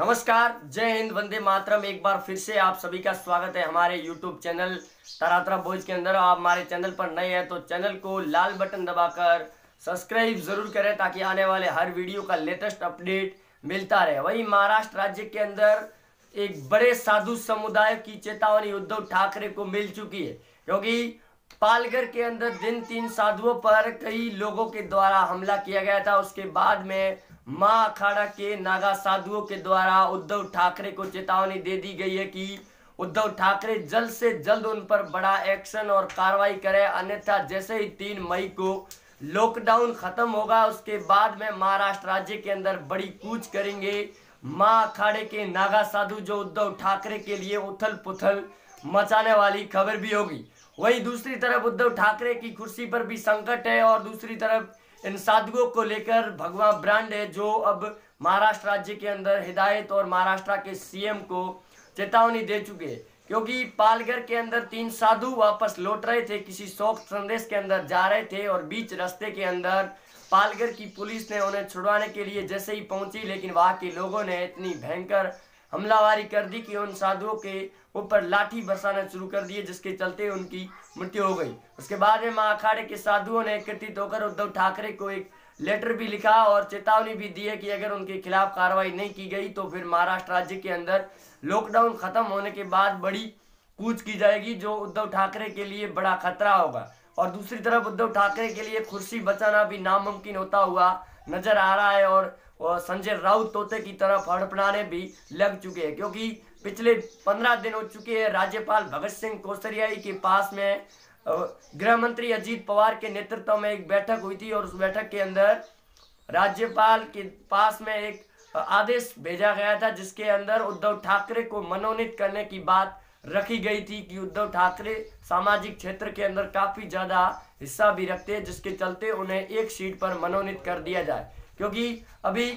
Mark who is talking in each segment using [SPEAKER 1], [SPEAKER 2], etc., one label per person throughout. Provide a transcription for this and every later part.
[SPEAKER 1] नमस्कार, जय हिंद, वंदे मातरम। एक बार फिर से आप सभी का स्वागत है हमारे YouTube चैनल तरातरा बॉयज के अंदर। आप हमारे चैनल पर नए हैं तो चैनल को लाल बटन दबाकर सब्सक्राइब जरूर करें ताकि आने वाले हर वीडियो का लेटेस्ट अपडेट मिलता रहे। वहीं महाराष्ट्र राज्य के अंदर एक बड़े साधु समुदाय की चेतावनी उद्धव ठाकरे को मिल चुकी है, क्योंकि पालघर के अंदर जिन 3 साधुओं पर कई लोगों के द्वारा हमला किया गया था, उसके बाद में मां अखाड़ा के नागा साधुओं के द्वारा उद्धव ठाकरे को चेतावनी दे दी गई है कि उद्धव ठाकरे जल्द से जल्द उन पर बड़ा एक्शन और कार्रवाई करे, अन्यथा जैसे ही 3 मई को लॉकडाउन खत्म होगा उसके बाद में महाराष्ट्र राज्य के अंदर बड़ी कूच करेंगे मां अखाड़े के नागा साधु, जो उद्धव ठाकरे के लिए उथल पुथल मचाने वाली खबर भी होगी। वहीं दूसरी तरफ उद्धव ठाकरे की कुर्सी पर भी संकट है और दूसरी तरफ इन साधुओं को लेकर भगवा ब्रांड है, जो अब महाराष्ट्र राज्य के अंदर हिदायत और महाराष्ट्र के सीएम को चेतावनी दे चुके हैं, क्योंकि पालघर के अंदर 3 साधु वापस लौट रहे थे, किसी शौक संदेश के अंदर जा रहे थे और बीच रास्ते के अंदर पालघर की पुलिस ने उन्हें छुड़वाने के लिए जैसे ही पहुंची, लेकिन वहां के लोगों ने इतनी भयंकर हमलावारी कर दी कि उन साधुओं के ऊपर लाठी बरसाना शुरू कर दिए, जिसके चलते उनकी मृत्यु हो गई। उसके बाद में मां अखाड़े के साधुओं ने एकत्रित होकर उद्धव ठाकरे को एक लेटर भी लिखा और चेतावनी भी दी है कि अगर उनके खिलाफ कार्रवाई नहीं की गई तो फिर महाराष्ट्र राज्य के अंदर लॉकडाउन खत्म होने के बाद बड़ी कूच की जाएगी, जो उद्धव ठाकरे के लिए बड़ा खतरा होगा। और दूसरी तरफ उद्धव ठाकरे के लिए कुर्सी बचाना भी नामुमकिन होता हुआ नजर आ रहा है और संजय राउत तोते की तरफ हड़पड़ाने भी लग चुके हैं, क्योंकि पिछले 15 दिन हो चुके हैं राज्यपाल भगत सिंह कोश्यारी के पास में गृह मंत्री अजीत पवार के नेतृत्व में एक बैठक हुई थी और उस बैठक के अंदर राज्यपाल के पास में एक आदेश भेजा गया था, जिसके अंदर उद्धव ठाकरे को मनोनीत करने की बात रखी गई थी कि उद्धव ठाकरे सामाजिक क्षेत्र के अंदर काफी ज्यादा हिस्सा भी रखते हैं, जिसके चलते उन्हें एक सीट पर मनोनीत कर दिया जाए, क्योंकि अभी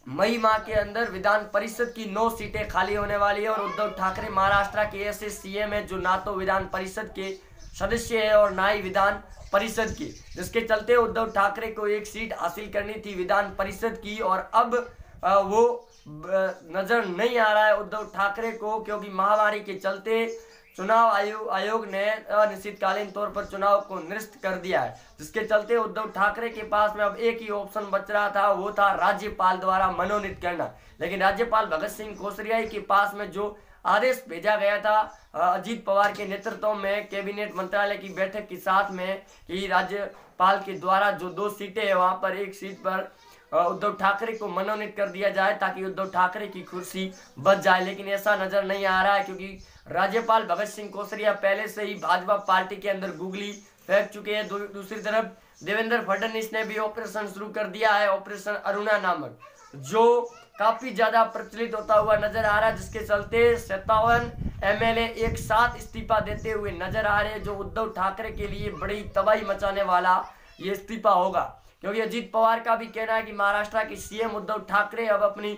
[SPEAKER 1] मई माह के अंदर विधान परिषद की 9 सीटें खाली होने वाली है और उद्धव ठाकरे महाराष्ट्र के ऐसे सीएम है जो ना तो विधान परिषद के सदस्य है और ना ही विधान परिषद के, जिसके चलते उद्धव ठाकरे को एक सीट हासिल करनी थी विधान परिषद की, और अब वो नजर नहीं आ रहा है उद्धव ठाकरे को, क्योंकि महामारी के चलते चुनाव आयोग ने अनिश्चितकालीन तौर पर चुनाव को निरस्त कर दिया है, जिसके चलते उद्धव ठाकरे के पास में अब एक ही ऑप्शन बच रहा था, वो था राज्यपाल द्वारा मनोनीत करना। लेकिन राज्यपाल भगत सिंह कोश्यारी के पास में जो आदेश भेजा गया था अजीत पवार के नेतृत्व में कैबिनेट मंत्रालय की बैठक के साथ में कि राज्यपाल के द्वारा जो 2 सीटें है वहां पर एक सीट पर उद्धव ठाकरे को मनोनीत कर दिया जाए ताकि उद्धव ठाकरे की कुर्सी बच जाए, लेकिन ऐसा नजर नहीं आ रहा है, क्योंकि राज्यपाल भगत सिंह कोश्यारी पहले से ही भाजपा पार्टी के अंदर गुगली फेंक चुके हैं। दूसरी तरफ देवेंद्र फडणवीस ने भी ऑपरेशन शुरू कर दिया है, ऑपरेशन अरुणा नामक, जो काफी ज्यादा प्रचलित होता हुआ नजर आ रहा है, जिसके चलते 57 एमएलए एक साथ इस्तीफा देते हुए नजर आ रहे हैं, जो उद्धव ठाकरे के लिए बड़ी तबाही मचाने वाला ये इस्तीफा होगा, क्योंकि अजीत पवार का भी कहना है कि महाराष्ट्र के सीएम उद्धव ठाकरे अब अपनी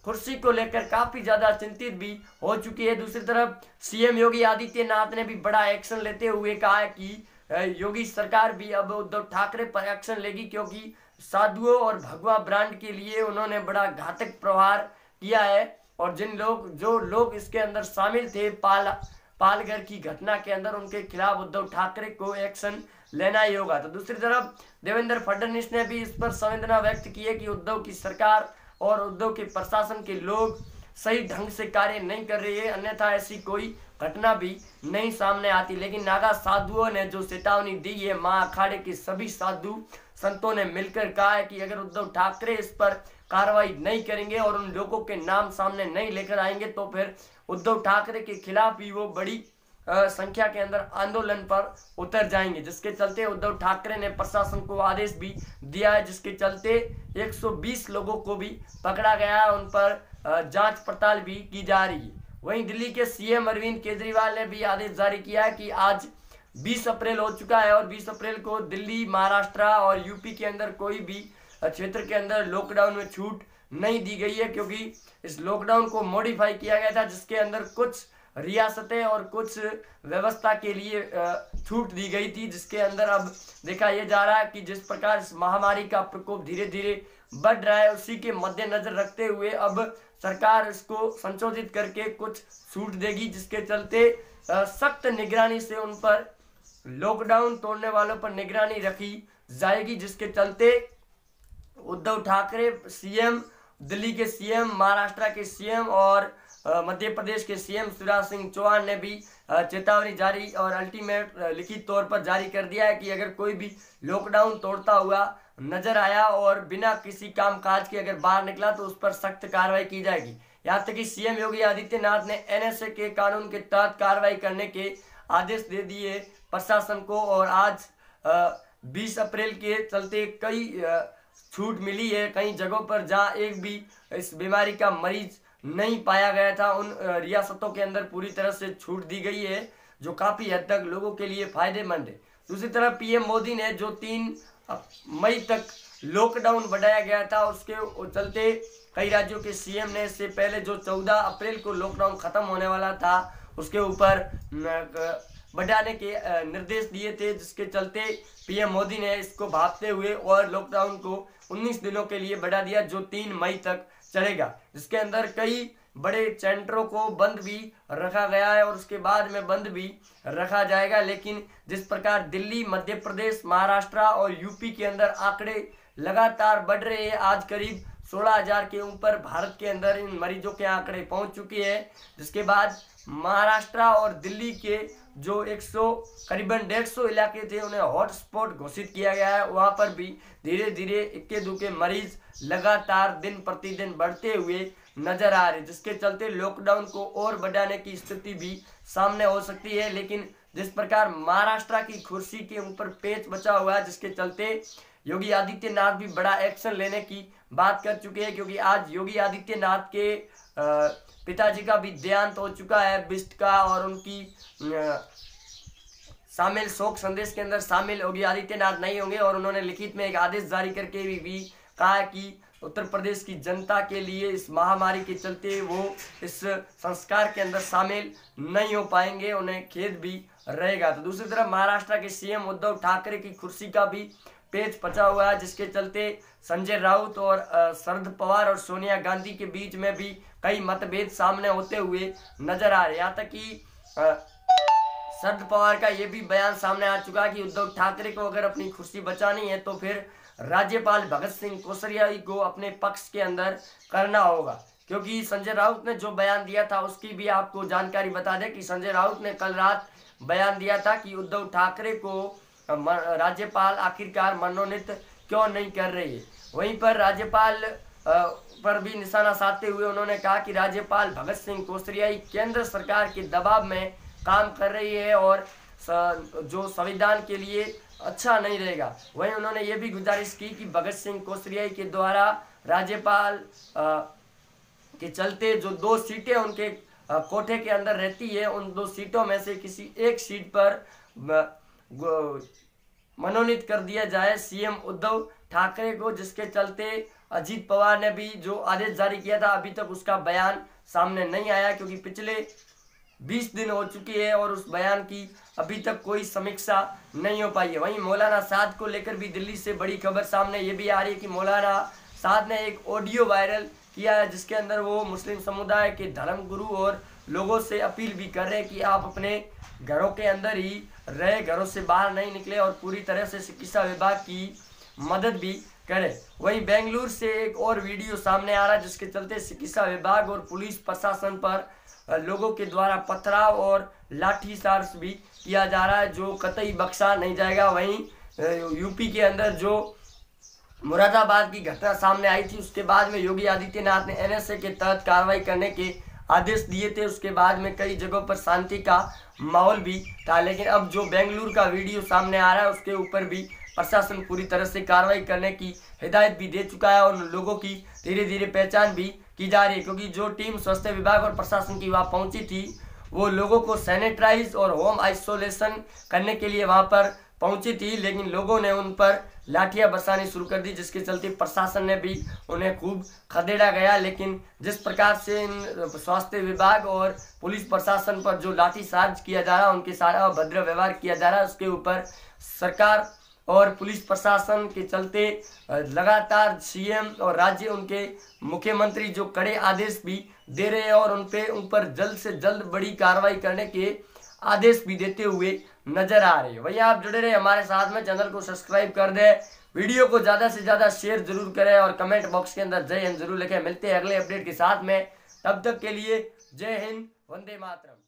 [SPEAKER 1] कुर्सी को लेकर काफी ज्यादा चिंतित भी हो चुकी है। दूसरी तरफ सीएम योगी आदित्यनाथ ने भी बड़ा एक्शन लेते हुए कहा है कि योगी सरकार भी अब उद्धव ठाकरे पर एक्शन लेगी, क्योंकि साधुओं और भगवा ब्रांड के लिए उन्होंने बड़ा घातक प्रहार किया है और जो लोग इसके अंदर शामिल थे पालघर की घटना के अंदर, उनके खिलाफ उद्धव ठाकरे को एक्शन लेना ही होगा। तो दूसरी तरफ देवेंद्र फडणवीस ने भी इस पर संवेदना व्यक्त की है कि उद्धव की सरकार और उद्धव के प्रशासन के लोग सही ढंग से कार्य नहीं कर रही है, अन्यथा ऐसी कोई घटना भी नहीं सामने आती। लेकिन नागा साधुओं ने जो चेतावनी दी है, मां अखाड़े के सभी साधु संतों ने मिलकर कहा है कि अगर उद्धव ठाकरे इस पर कार्रवाई नहीं करेंगे और उन लोगों के नाम सामने नहीं लेकर आएंगे तो फिर उद्धव ठाकरे के खिलाफ भी वो बड़ी संख्या के अंदर आंदोलन पर उतर जाएंगे, जिसके चलते उद्धव ठाकरे ने प्रशासन को आदेश भी दिया है, जिसके चलते 120 लोगों को भी पकड़ा गया है, उन पर जांच पड़ताल भी की जा रही है। वहीं दिल्ली के सीएम अरविंद केजरीवाल ने भी आदेश जारी किया है कि आज 20 अप्रैल हो चुका है और 20 अप्रैल को दिल्ली, महाराष्ट्र और यूपी के अंदर कोई भी क्षेत्र के अंदर लॉकडाउन में छूट नहीं दी गई है, क्योंकि इस लॉकडाउन को मॉडिफाई किया गया था, जिसके अंदर कुछ रियासतें और कुछ व्यवस्था के लिए छूट दी गई थी, जिसके अंदर अब देखा यह जा रहा है कि जिस प्रकार इस महामारी का प्रकोप धीरे धीरे बढ़ रहा है, उसी के मद्देनजर रखते हुए अब सरकार इसको संशोधित करके कुछ छूट देगी, जिसके चलते सख्त निगरानी से उन पर लॉकडाउन तोड़ने वालों पर निगरानी रखी जाएगी, जिसके चलते उद्धव ठाकरे सीएम, दिल्ली के सीएम, महाराष्ट्र के सीएम और मध्य प्रदेश के सीएम शिवराज सिंह चौहान ने भी चेतावनी जारी और अल्टीमेट लिखित तौर पर जारी कर दिया है कि अगर कोई भी लॉकडाउन तोड़ता हुआ नजर आया और बिना किसी कामकाज के अगर बाहर निकला तो उस पर सख्त कार्रवाई की जाएगी। यहाँ तक कि सीएम योगी आदित्यनाथ ने एनएसए के कानून के तहत कार्रवाई करने के आदेश दे दिए प्रशासन को, और आज 20 अप्रैल के चलते कई छूट मिली है। कई जगहों पर जहां एक भी इस बीमारी का मरीज नहीं पाया गया था, उन रियासतों के अंदर पूरी तरह से छूट दी गई है, जो काफी हद तक लोगों के लिए फायदेमंद है। दूसरी तरफ पीएम मोदी ने जो 3 मई तक लॉकडाउन बढ़ाया गया था, उसके चलते कई राज्यों के सीएम ने इससे पहले जो 14 अप्रैल को लॉकडाउन खत्म होने वाला था उसके ऊपर बढ़ाने के निर्देश दिए थे, जिसके चलते पीएम मोदी ने इसको भांपते हुए और लॉकडाउन को 19 दिनों के लिए बढ़ा दिया, जो 3 मई तक चलेगा, जिसके अंदर कई बड़े सेंटरों को बंद भी रखा गया है और उसके बाद में बंद भी रखा जाएगा। लेकिन जिस प्रकार दिल्ली, मध्य प्रदेश, महाराष्ट्र और यूपी के अंदर आंकड़े लगातार बढ़ रहे हैं, आज करीब 16,000 के ऊपर भारत के अंदर इन मरीजों के आंकड़े पहुंच चुके हैं, जिसके बाद महाराष्ट्र और दिल्ली के जो करीबन 150 इलाके थे उन्हें हॉटस्पॉट घोषित किया गया है। वहां पर भी धीरे धीरे इक्के दुक्के मरीज लगातार दिन प्रतिदिन बढ़ते हुए नजर आ रहे, जिसके चलते लॉकडाउन को और बढ़ाने की स्थिति भी सामने हो सकती है। लेकिन जिस प्रकार महाराष्ट्र की कुर्सी के ऊपर पेच बचा हुआ है, जिसके चलते योगी आदित्यनाथ भी बड़ा एक्शन लेने की बात कर चुके हैं, क्योंकि आज योगी आदित्यनाथ के पिताजी का भी देहांत हो चुका है बिस्ट का, और उनकी शामिल शोक संदेश के अंदर शामिल योगी आदित्यनाथ नहीं होंगे, और उन्होंने लिखित में एक आदेश जारी करके भी कहा है कि उत्तर प्रदेश की जनता के लिए इस महामारी के चलते वो इस संस्कार के अंदर शामिल नहीं हो पाएंगे, उन्हें खेद भी रहेगा। तो दूसरी तरफ महाराष्ट्र के सीएम उद्धव ठाकरे की कुर्सी का भी पेच पचा हुआ है, जिसके चलते संजय राउत और शरद पवार और सोनिया गांधी के बीच में भी कई मतभेद सामने होते हुए नजर आ रहे। यहाँ तक कि शरद पवार का ये भी बयान सामने आ चुका कि उद्धव ठाकरे को अगर अपनी कुर्सी बचानी है तो फिर राज्यपाल भगत सिंह कोश्यारी को अपने पक्ष के अंदर करना होगा, क्योंकि संजय राउत ने जो बयान दिया था उसकी भी आपको जानकारी बता दें कि संजय राउत ने कल रात बयान दिया था कि उद्धव ठाकरे को राज्यपाल आखिरकार मनोनीत क्यों नहीं कर रही है। वहीं पर राज्यपाल पर भी निशाना साधते हुए उन्होंने कहा कि राज्यपाल भगत सिंह कोश्यारी केंद्र सरकार के दबाव में काम कर रही है और जो संविधान के लिए अच्छा नहीं रहेगा। वहीं उन्होंने ये भी गुजारिश की कि भगत सिंह कोश्यारी के द्वारा राज्यपाल के चलते जो 2 सीटें उनके कोठे के अंदर रहती है, उन 2 सीटों में से किसी एक सीट पर मनोनीत कर दिया जाए सीएम उद्धव ठाकरे को, जिसके चलते अजीत पवार ने भी जो आदेश जारी किया था अभी तक उसका बयान सामने नहीं आया, क्योंकि पिछले 20 दिन हो चुके हैं और उस बयान की अभी तक कोई समीक्षा नहीं हो पाई है। वहीं मौलाना साद को लेकर भी दिल्ली से बड़ी खबर सामने ये भी आ रही है कि मौलाना साद ने एक ऑडियो वायरल किया है, जिसके अंदर वो मुस्लिम समुदाय के धर्मगुरु और लोगों से अपील भी कर रहे हैं कि आप अपने घरों के अंदर ही रहे, घरों से बाहर नहीं निकले और पूरी तरह से चिकित्सा विभाग की मदद भी करें। वहीं बेंगलुरु से एक और वीडियो सामने आ रहा है, जिसके चलते चिकित्सा विभाग और पुलिस प्रशासन पर लोगों के द्वारा पथराव और लाठीचार्ज भी किया जा रहा है, जो कतई बख्शा नहीं जाएगा। वहीं यूपी के अंदर जो मुरादाबाद की घटना सामने आई थी, उसके बाद में योगी आदित्यनाथ ने एनएसए के तहत कार्रवाई करने के आदेश दिए थे। उसके बाद में कई जगहों पर शांति का माहौल भी था, लेकिन अब जो बेंगलुरु का वीडियो सामने आ रहा है उसके ऊपर भी प्रशासन पूरी तरह से कार्रवाई करने की हिदायत भी दे चुका है और लोगों की धीरे धीरे पहचान भी की जा रही है, क्योंकि जो टीम स्वास्थ्य विभाग और प्रशासन की वहाँ पहुंची थी वो लोगों को सैनिटाइज और होम आइसोलेशन करने के लिए वहाँ पर पहुंची थी, लेकिन लोगों ने उन पर लाठियां बरसानी शुरू कर दी, जिसके चलते प्रशासन ने भी उन्हें खूब खदेड़ा गया। लेकिन जिस प्रकार से इन स्वास्थ्य विभाग और पुलिस प्रशासन पर जो लाठीचार्ज किया जा रहा है, उनके सारा अभद्र व्यवहार किया जा रहा है, उसके ऊपर सरकार और पुलिस प्रशासन के चलते लगातार सीएम और राज्य उनके मुख्यमंत्री जो कड़े आदेश भी दे रहे हैं और उन पर जल्द से जल्द बड़ी कार्रवाई करने के आदेश भी देते हुए नजर आ रहे हैं। भैया आप जुड़े रहे हमारे साथ में, चैनल को सब्सक्राइब कर दे, वीडियो को ज्यादा से ज्यादा शेयर जरूर करें और कमेंट बॉक्स के अंदर जय हिंद जरूर लिखें। मिलते हैं अगले अपडेट के साथ में, तब तक के लिए जय हिंद, वंदे मातरम।